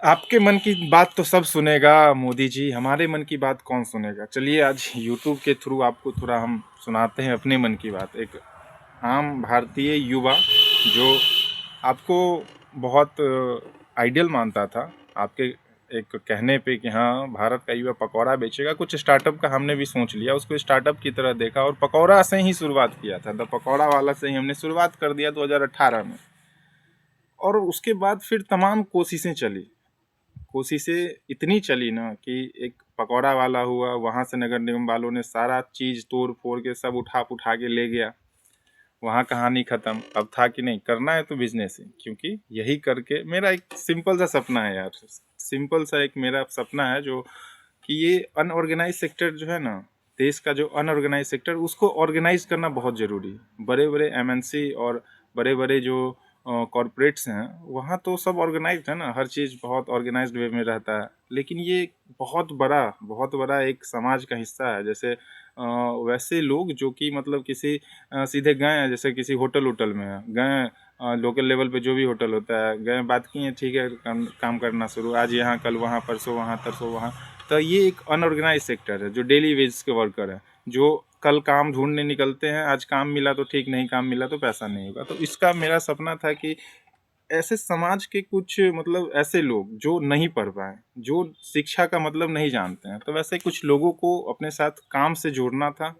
आपके मन की बात तो सब सुनेगा मोदी जी, हमारे मन की बात कौन सुनेगा। चलिए आज यूट्यूब के थ्रू आपको थोड़ा हम सुनाते हैं अपने मन की बात। एक आम भारतीय युवा जो आपको बहुत आइडियल मानता था, आपके एक कहने पे कि हाँ भारत का युवा पकौड़ा बेचेगा। कुछ स्टार्टअप का हमने भी सोच लिया, उसको स्टार्टअप की तरह देखा और पकौड़ा से ही शुरुआत किया था। द पकौड़ा वाला से ही हमने शुरुआत कर दिया 2018 में। और उसके बाद फिर तमाम कोशिशें चली, कोशिशें इतनी चली ना कि एक पकौड़ा वाला हुआ, वहाँ से नगर निगम वालों ने सारा चीज़ तोड़ फोड़ के सब उठा उठा के ले गया। वहाँ कहानी ख़त्म। अब था कि नहीं करना है तो बिजनेस ही, क्योंकि यही करके मेरा एक सिंपल सा सपना है यार, सिंपल सा एक मेरा सपना है जो कि ये अनऑर्गेनाइज सेक्टर जो है ना, देश का जो अनऑर्गेनाइज सेक्टर, उसको ऑर्गेनाइज करना बहुत ज़रूरी है। बड़े बड़े एमएनसी और बड़े बड़े जो कॉरपोरेट्स हैं वहाँ तो सब ऑर्गेनाइज्ड है ना, हर चीज़ बहुत ऑर्गेनाइज्ड वे में रहता है। लेकिन ये बहुत बड़ा एक समाज का हिस्सा है। जैसे वैसे लोग जो कि मतलब किसी सीधे गए हैं, जैसे किसी होटल वोटल में है, गए लोकल लेवल पे जो भी होटल होता है, गए बात किए, ठीक है काम करना शुरू, आज यहाँ कल वहाँ परसों वहाँ तरसों वहाँ। तो ये एक अनऑर्गेनाइज सेक्टर है जो डेली वेज के वर्कर है, जो कल काम ढूंढने निकलते हैं, आज काम मिला तो ठीक, नहीं काम मिला तो पैसा नहीं होगा। तो इसका मेरा सपना था कि ऐसे समाज के कुछ मतलब ऐसे लोग जो नहीं पढ़ पाए, जो शिक्षा का मतलब नहीं जानते हैं, तो वैसे कुछ लोगों को अपने साथ काम से जोड़ना था।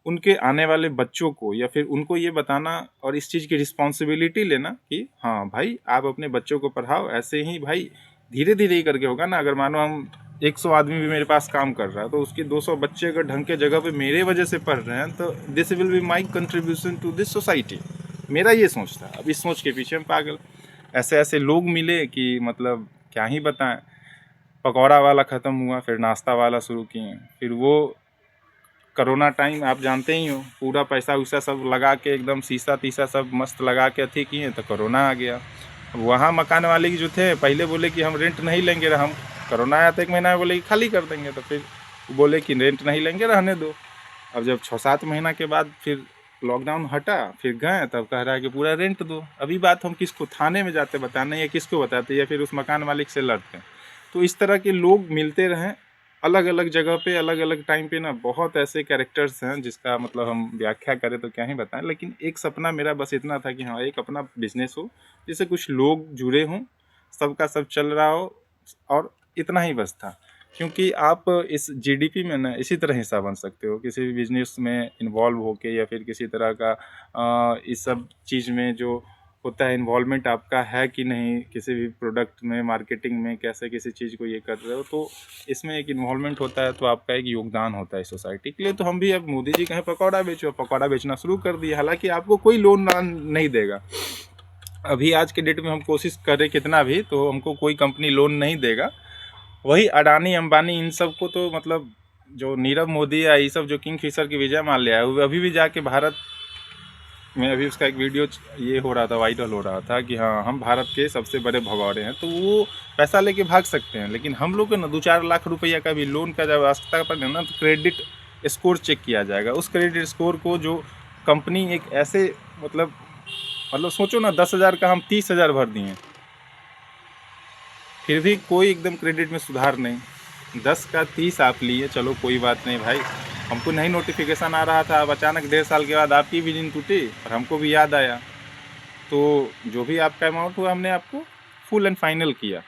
उनके आने वाले बच्चों को या फिर उनको ये बताना और इस चीज़ की रिस्पॉन्सिबिलिटी लेना कि हाँ भाई आप अपने बच्चों को पढ़ाओ। ऐसे ही भाई धीरे धीरे ही करके होगा ना। अगर मानो हम 100 आदमी भी मेरे पास काम कर रहा है तो उसके 200 बच्चे अगर ढंग के जगह पे मेरे वजह से पढ़ रहे हैं तो this will be my contribution to this society. मेरा ये सोच था। अब इस सोच के पीछे हम पागल, ऐसे ऐसे लोग मिले कि मतलब क्या ही बताएं। पकौड़ा वाला ख़त्म हुआ, फिर नाश्ता वाला शुरू किए, फिर वो कोरोना टाइम आप जानते ही हो, पूरा पैसा वैसा सब लगा के एकदम शीशा तीसा सब मस्त लगा के अथी किए तो कोरोना आ गया। वहाँ मकान वाले की जो थे पहले बोले कि हम रेंट नहीं लेंगे, हम कोरोना आया तो 1 महीना में बोले कि खाली कर देंगे, तो फिर बोले कि रेंट नहीं लेंगे, रहने दो। अब जब 6-7 महीना के बाद फिर लॉकडाउन हटा, फिर गए, तब कह रहा है कि पूरा रेंट दो। अभी बात हम किसको थाने में जाते बताने, या किसको बताते, या फिर उस मकान मालिक से लड़ते हैं। तो इस तरह के लोग मिलते रहें अलग अलग जगह पे, अलग अलग टाइम पे ना। बहुत ऐसे कैरेक्टर्स हैं जिसका मतलब हम व्याख्या करें तो क्या ही बताएं। लेकिन एक सपना मेरा बस इतना था कि हाँ एक अपना बिजनेस हो जिससे कुछ लोग जुड़े हों, सबका सब चल रहा हो, और इतना ही बस था। क्योंकि आप इस जीडीपी में ना इसी तरह हिस्सा बन सकते हो, किसी भी बिजनेस में इन्वॉल्व होके, या फिर किसी तरह का इस सब चीज़ में जो होता है इन्वॉल्वमेंट आपका है कि नहीं, किसी भी प्रोडक्ट में, मार्केटिंग में कैसे किसी चीज़ को ये कर रहे हो, तो इसमें एक इन्वॉल्वमेंट होता है, तो आपका एक योगदान होता है सोसाइटी के लिए। तो हम भी अब मोदी जी कहें पकौड़ा बेचो, पकौड़ा बेचना शुरू कर दिया। हालांकि आपको कोई लोन नहीं देगा। अभी आज के डेट में हम कोशिश करें कितना भी, तो हमको कोई कंपनी लोन नहीं देगा। वही अडानी अंबानी इन सब को तो मतलब जो नीरव मोदी या ये सब जो किंग फिशर की विजय माल्या है, वो अभी भी जाके भारत में, अभी उसका एक वीडियो ये हो रहा था, वायरल हो रहा था कि हाँ हम भारत के सबसे बड़े भगौड़े हैं। तो वो पैसा लेके भाग सकते हैं, लेकिन हम लोग को ना 2-4 लाख रुपया का भी लोन का जब आवश्यकता पड़े ना, तो क्रेडिट स्कोर चेक किया जाएगा। उस क्रेडिट स्कोर को जो कंपनी एक ऐसे मतलब सोचो ना, 10,000 का हम 30,000 भर दिए, फिर भी कोई एकदम क्रेडिट में सुधार नहीं। 10 का 30 आप लिए, चलो कोई बात नहीं भाई, हमको नहीं नोटिफिकेशन आ रहा था। अब अचानक 1.5 साल के बाद आपकी भी नींद टूटी और हमको भी याद आया, तो जो भी आपका अमाउंट हुआ हमने आपको फुल एंड फाइनल किया।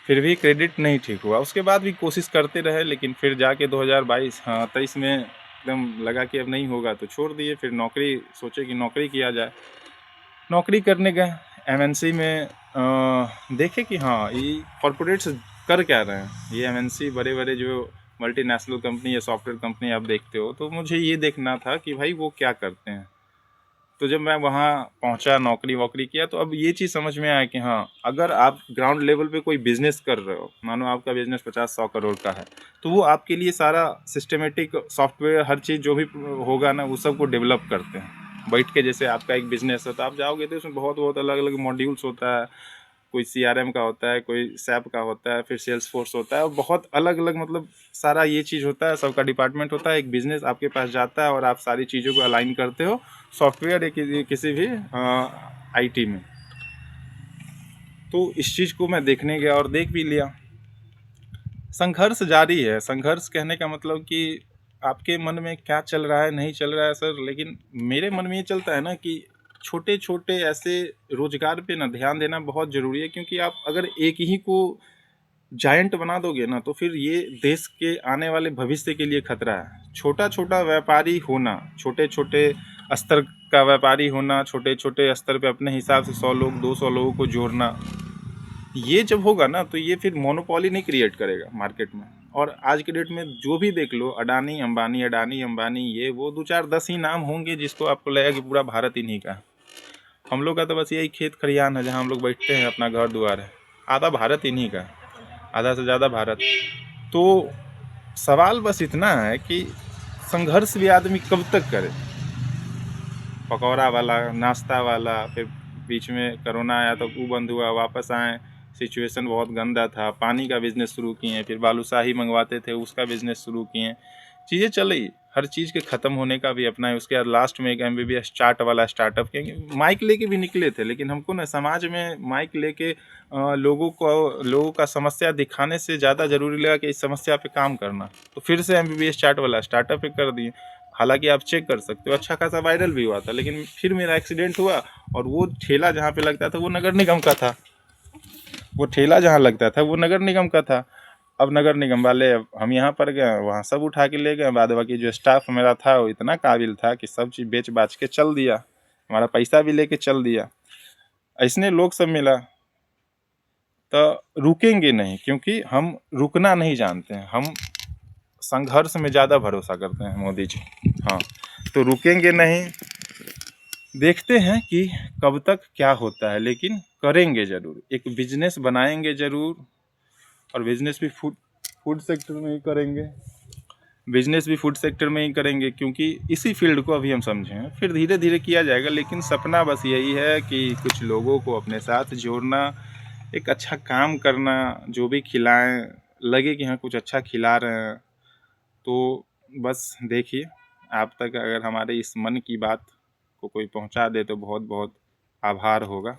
फिर भी क्रेडिट नहीं ठीक हुआ। उसके बाद भी कोशिश करते रहे, लेकिन फिर जाके 2022 हाँ 23 में एकदम लगा कि अब नहीं होगा, तो छोड़ दिए। फिर नौकरी सोचे कि नौकरी किया जाए, नौकरी करने गए एमएनसी में। देखे कि हाँ ये कॉरपोरेट्स कर क्या रहे हैं। ये एमएनसी बड़े बड़े जो मल्टीनेशनल कंपनी या सॉफ्टवेयर कंपनी आप देखते हो, तो मुझे ये देखना था कि भाई वो क्या करते हैं। तो जब मैं वहाँ पहुँचा, नौकरी वोकरी किया, तो अब ये चीज़ समझ में आया कि हाँ अगर आप ग्राउंड लेवल पे कोई बिजनेस कर रहे हो, मानो आपका बिजनेस 50-100 करोड़ का है, तो वो आपके लिए सारा सिस्टमेटिक सॉफ्टवेयर हर चीज़ जो भी होगा ना, वो सब को डेवलप करते हैं बैठ के। जैसे आपका एक बिजनेस है तो आप जाओगे तो उसमें बहुत बहुत अलग अलग मॉड्यूल्स होता है। कोई सीआरएम का होता है, कोई सैप का होता है, फिर सेल्स फोर्स होता है, और बहुत अलग अलग मतलब सारा ये चीज़ होता है, सबका डिपार्टमेंट होता है। एक बिजनेस आपके पास जाता है और आप सारी चीज़ों को अलाइन करते हो सॉफ्टवेयर या किसी भी आईटी में। तो इस चीज़ को मैं देखने गया और देख भी लिया। संघर्ष जारी है। संघर्ष कहने का मतलब कि आपके मन में क्या चल रहा है, नहीं चल रहा है सर, लेकिन मेरे मन में ये चलता है ना कि छोटे छोटे ऐसे रोजगार पे ना ध्यान देना बहुत ज़रूरी है, क्योंकि आप अगर एक ही को जायंट बना दोगे ना तो फिर ये देश के आने वाले भविष्य के लिए खतरा है। छोटा छोटा व्यापारी होना, छोटे छोटे स्तर का व्यापारी होना, छोटे छोटे स्तर पे अपने हिसाब से 100 लोग 200 लोगों को जोड़ना, ये जब होगा ना तो ये फिर मोनोपोली नहीं क्रिएट करेगा मार्केट में। और आज के डेट में जो भी देख लो, अडानी अंबानी ये वो 2 4 10 ही नाम होंगे जिसको आपको लगेगा कि पूरा भारत इन्हीं का है। हम लोग का तो बस यही खेत खलिहान है जहाँ हम लोग बैठते हैं, अपना घर द्वार है। आधा भारत इन्हीं का है, आधा से ज़्यादा भारत। तो सवाल बस इतना है कि संघर्ष भी आदमी कब तक करे। पकौड़ा वाला, नाश्ता वाला, फिर बीच में कोरोना आया तो वो बंद हुआ, वापस आए, सिचुएशन बहुत गंदा था, पानी का बिज़नेस शुरू किए, फिर बालूशाही मंगवाते थे उसका बिज़नेस शुरू किए, चीज़ें चली। हर चीज़ के ख़त्म होने का भी अपना है। उसके बाद लास्ट में एक MBBS चार्ट वाला स्टार्टअप किए, माइक लेके भी निकले थे, लेकिन हमको ना समाज में माइक लेके लोगों का समस्या दिखाने से ज़्यादा ज़रूरी लगा कि इस समस्या पे काम करना। तो फिर से MBBS चार्ट वाला स्टार्टअप कर दिए। हालांकि आप चेक कर सकते हो, अच्छा खासा वायरल भी हुआ था, लेकिन फिर मेरा एक्सीडेंट हुआ और वो ठेला जहाँ पे लगता था वो नगर निगम का था। वो ठेला जहाँ लगता था वो नगर निगम का था। अब नगर निगम वाले, अब हम यहाँ पर गए, वहाँ सब उठा के ले गए। बाद बाकी जो स्टाफ मेरा था वो इतना काबिल था कि सब चीज़ बेच बाच के चल दिया, हमारा पैसा भी लेके चल दिया। ऐसने लोग सब मिला तो रुकेंगे नहीं, क्योंकि हम रुकना नहीं जानते हैं। हम संघर्ष में ज़्यादा भरोसा करते हैं मोदी जी। हाँ, तो रुकेंगे नहीं। देखते हैं कि कब तक क्या होता है, लेकिन करेंगे ज़रूर, एक बिजनेस बनाएंगे ज़रूर। और बिजनेस भी फूड सेक्टर में ही करेंगे। बिजनेस भी फूड सेक्टर में ही करेंगे, क्योंकि इसी फील्ड को अभी हम समझे हैं, फिर धीरे धीरे किया जाएगा। लेकिन सपना बस यही है कि कुछ लोगों को अपने साथ जोड़ना, एक अच्छा काम करना, जो भी खिलाएं लगे कि हाँ कुछ अच्छा खिला रहे हैं। तो बस देखिए, आप तक अगर हमारे इस मन की बात को कोई पहुंचा दे तो बहुत बहुत आभार होगा।